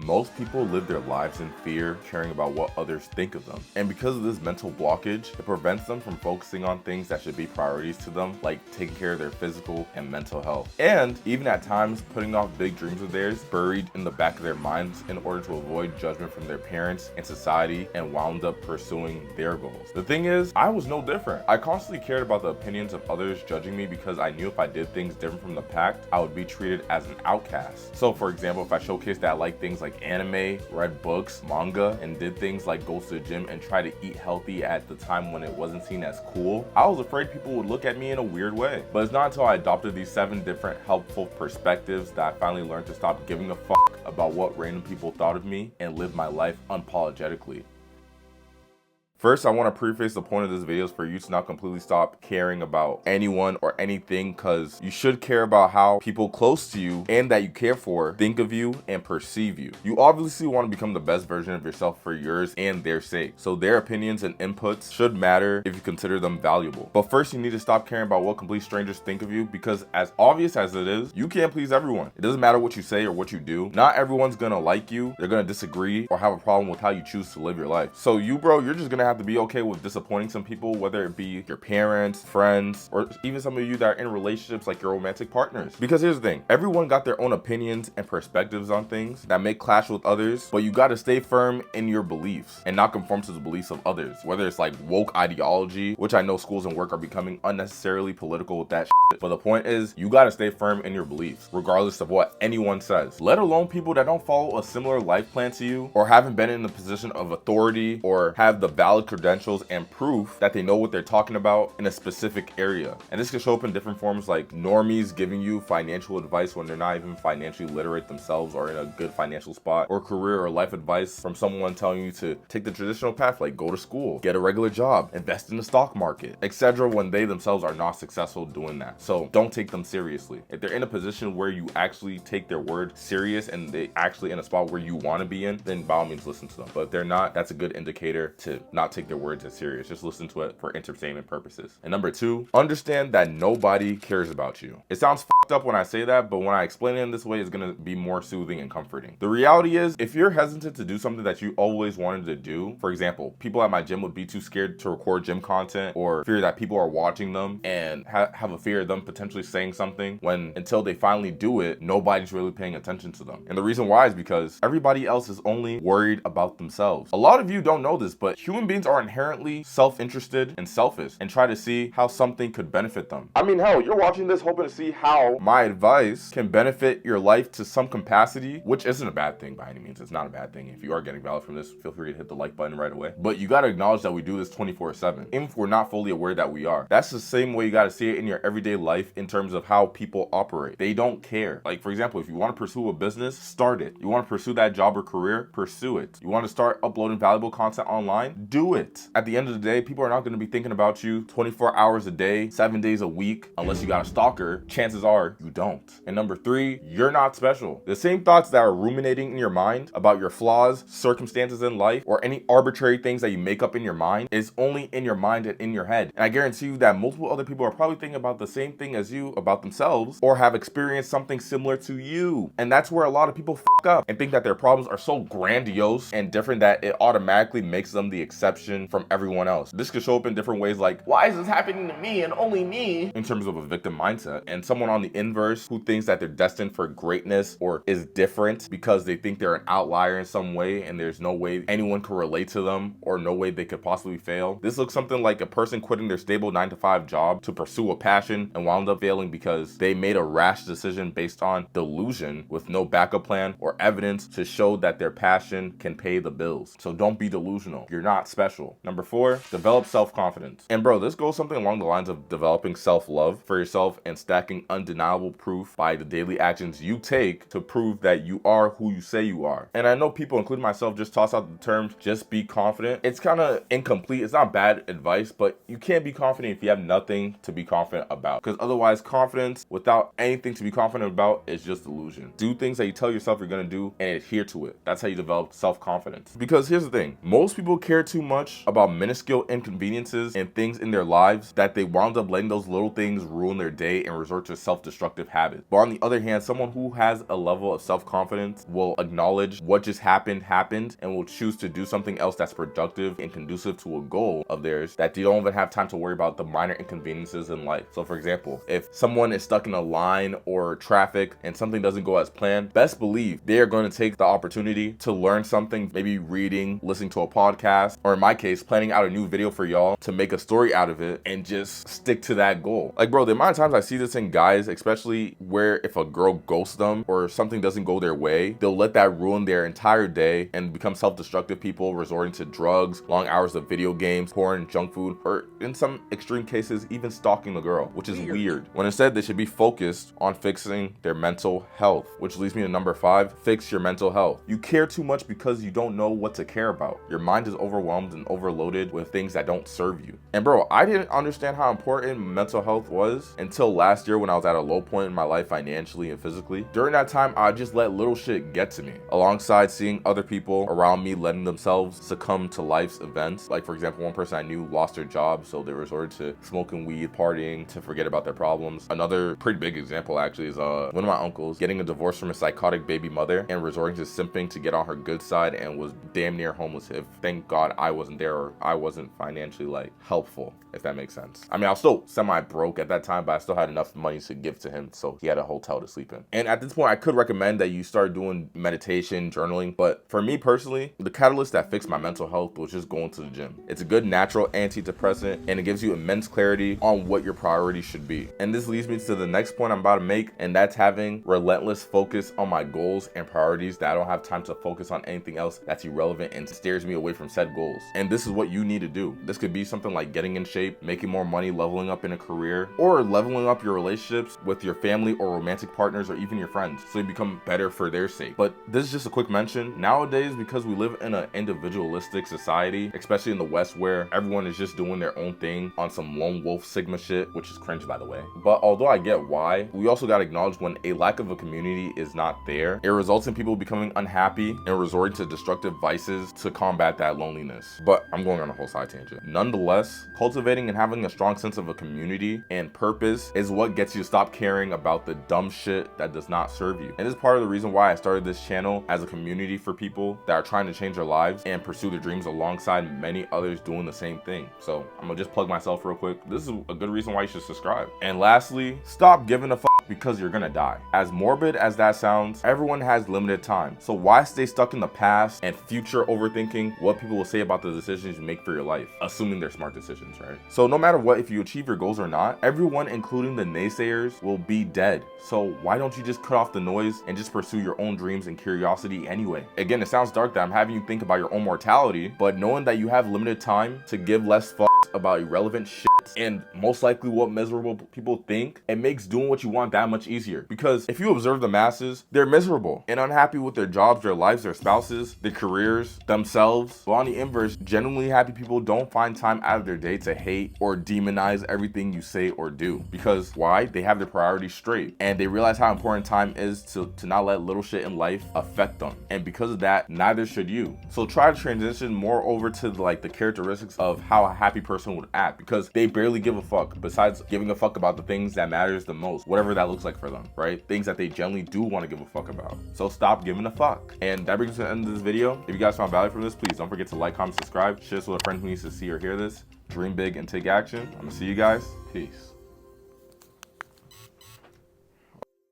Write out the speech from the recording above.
Most people live their lives in fear, caring about what others think of them. And because of this mental blockage, it prevents them from focusing on things that should be priorities to them, like taking care of their physical and mental health. And even at times, putting off big dreams of theirs buried in the back of their minds in order to avoid judgment from their parents and society, and wound up pursuing their goals. The thing is, I was no different. I constantly cared about the opinions of others judging me because I knew if I did things different from the pack, I would be treated as an outcast. So for example, if I showcased that I like things like anime, read books, manga, and did things like go to the gym and try to eat healthy at the time when it wasn't seen as cool, I was afraid people would look at me in a weird way. But it's not until I adopted these 7 different helpful perspectives that I finally learned to stop giving a fuck about what random people thought of me and live my life unapologetically. First, I want to preface the point of this video is for you to not completely stop caring about anyone or anything, because you should care about how people close to you and that you care for think of you and perceive you. You obviously want to become the best version of yourself for yours and their sake. So their opinions and inputs should matter if you consider them valuable. But first, you need to stop caring about what complete strangers think of you, because as obvious as it is, you can't please everyone. It doesn't matter what you say or what you do. Not everyone's gonna like you. They're gonna disagree or have a problem with how you choose to live your life. So you, bro, you're just gonna have to be okay with disappointing some people, whether it be your parents, friends, or even some of you that are in relationships like your romantic partners. Because here's the thing, everyone got their own opinions and perspectives on things that may clash with others, but you got to stay firm in your beliefs and not conform to the beliefs of others, whether it's like woke ideology, which I know schools and work are becoming unnecessarily political with that shit. But the point is, you got to stay firm in your beliefs regardless of what anyone says, let alone people that don't follow a similar life plan to you or haven't been in a position of authority or have the valid credentials and proof that they know what they're talking about in a specific area. And this can show up in different forms, like normies giving you financial advice when they're not even financially literate themselves or in a good financial spot, or career or life advice from someone telling you to take the traditional path, like go to school, get a regular job, invest in the stock market, etc., when they themselves are not successful doing that. So don't take them seriously. If they're in a position where you actually take their word serious and they actually in a spot where you want to be in, then by all means listen to them. But if they're not, that's a good indicator to not take their words as serious. Just listen to it for entertainment purposes. And number 2, understand that nobody cares about you. It sounds fucked up when I say that, but when I explain it in this way, it's gonna be more soothing and comforting. The reality is, if you're hesitant to do something that you always wanted to do, for example, people at my gym would be too scared to record gym content or fear that people are watching them and have a fear of them potentially saying something, when until they finally do it, nobody's really paying attention to them. And the reason why is because everybody else is only worried about themselves. A lot of you don't know this, but human beings are inherently self-interested and selfish and try to see how something could benefit them. I mean, hell, you're watching this hoping to see how my advice can benefit your life to some capacity, which isn't a bad thing by any means. It's not a bad thing. If you are getting value from this, feel free to hit the like button right away. But you got to acknowledge that we do this 24/7, even if we're not fully aware that we are. That's the same way you got to see it in your everyday life in terms of how people operate. They don't care. Like, for example, if you want to pursue a business, start it. You want to pursue that job or career, pursue it. You want to start uploading valuable content online, do it. At the end of the day, people are not going to be thinking about you 24 hours a day, 7 days a week, unless you got a stalker. Chances are you don't. And number 3, you're not special. The same thoughts that are ruminating in your mind about your flaws, circumstances in life, or any arbitrary things that you make up in your mind is only in your mind and in your head. And I guarantee you that multiple other people are probably thinking about the same thing as you about themselves, or have experienced something similar to you. And that's where a lot of people fuck up and think that their problems are so grandiose and different that it automatically makes them the exception from everyone else. This could show up in different ways, like, why is this happening to me and only me? In terms of a victim mindset. And someone on the inverse who thinks that they're destined for greatness or is different because they think they're an outlier in some way and there's no way anyone can relate to them or no way they could possibly fail. This looks something like a person quitting their stable 9-to-5 job to pursue a passion and wound up failing because they made a rash decision based on delusion with no backup plan or evidence to show that their passion can pay the bills. So don't be delusional. You're not special. Number 4, develop self-confidence. And bro, this goes something along the lines of developing self-love for yourself and stacking undeniable proof by the daily actions you take to prove that you are who you say you are. And I know people, including myself, just toss out the term just be confident. It's kind of incomplete. It's not bad advice, but you can't be confident if you have nothing to be confident about, because otherwise confidence without anything to be confident about is just delusion. Do things that you tell yourself you're going to do and adhere to it. That's how you develop self-confidence. Because here's the thing, most people care too much about minuscule inconveniences and things in their lives that they wound up letting those little things ruin their day and resort to self-destructive habits. But on the other hand, someone who has a level of self-confidence will acknowledge what just happened and will choose to do something else that's productive and conducive to a goal of theirs, that they don't even have time to worry about the minor inconveniences in life. So for example, if someone is stuck in a line or traffic and something doesn't go as planned, best believe they are going to take the opportunity to learn something, maybe reading, listening to a podcast, or in my case, planning out a new video for y'all to make a story out of it and just stick to that goal. Like, bro, the amount of times I see this in guys, especially where if a girl ghosts them or something doesn't go their way, they'll let that ruin their entire day and become self-destructive people, resorting to drugs, long hours of video games, porn, junk food, or in some extreme cases, even stalking the girl, which is weird. When instead they should be focused on fixing their mental health, which leads me to number 5, fix your mental health. You care too much because you don't know what to care about. Your mind is overwhelmed and overloaded with things that don't serve you. And bro, I didn't understand how important mental health was until last year when I was at a low point in my life financially and physically. During that time, I just let little shit get to me, alongside seeing other people around me letting themselves succumb to life's events. Like for example, one person I knew lost their job, so they resorted to smoking weed, partying to forget about their problems. Another pretty big example actually is one of my uncles getting a divorce from a psychotic baby mother and resorting to simping to get on her good side, and was damn near homeless. If thank God I wasn't there, or I wasn't financially like helpful, if that makes sense. I mean, I was still semi-broke at that time, but I still had enough money to give to him, so he had a hotel to sleep in. And at this point, I could recommend that you start doing meditation, journaling, but for me personally, the catalyst that fixed my mental health was just going to the gym. It's a good natural antidepressant, and it gives you immense clarity on what your priorities should be. And this leads me to the next point I'm about to make, and that's having relentless focus on my goals and priorities, that I don't have time to focus on anything else that's irrelevant and steers me away from said goals. And this is what you need to do. This could be something like getting in shape, making more money, leveling up in a career, or leveling up your relationships with your family or romantic partners, or even your friends, so you become better for their sake. But this is just a quick mention. Nowadays, because we live in an individualistic society, especially in the West, where everyone is just doing their own thing on some lone wolf sigma shit, which is cringe by the way. But although I get why, we also gotta acknowledge when a lack of a community is not there, it results in people becoming unhappy and resorting to destructive vices to combat that loneliness. But I'm going on a whole side tangent. Nonetheless, cultivating and having a strong sense of a community and purpose is what gets you to stop caring about the dumb shit that does not serve you. And this is part of the reason why I started this channel, as a community for people that are trying to change their lives and pursue their dreams, alongside many others doing the same thing. So I'm gonna just plug myself real quick. This is a good reason why you should subscribe. And lastly, stop giving a fuck because you're gonna die. As morbid as that sounds, everyone has limited time. So why stay stuck in the past and future overthinking what people will say about the decisions you make for your life, assuming they're smart decisions, right? So no matter what, if you achieve your goals or not, everyone, including the naysayers, will be dead. So why don't you just cut off the noise and just pursue your own dreams and curiosity anyway? Again, it sounds dark that I'm having you think about your own mortality, but knowing that you have limited time to give less fucks about irrelevant shit and most likely what miserable people think, it makes doing what you want that much easier. Because if you observe the masses, they're miserable and unhappy with their jobs, their lives, their spouses, their careers, themselves. But on the inverse, genuinely happy people don't find time out of their day to hate or demonize everything you say or do. Because why? They have their priorities straight, and they realize how important time is to not let little shit in life affect them. And because of that, neither should you. So try to transition more over to like the characteristics of how a happy person would act, because they barely give a fuck, besides giving a fuck about the things that matters the most, whatever that looks like for them, right? Things that they generally do want to give a fuck about. So stop giving a fuck. And that brings us to the end of this video. If you guys found value from this, please don't forget to like, comment, subscribe, share this with a friend who needs to see or hear this. Dream big and take action. I'm gonna see you guys. Peace.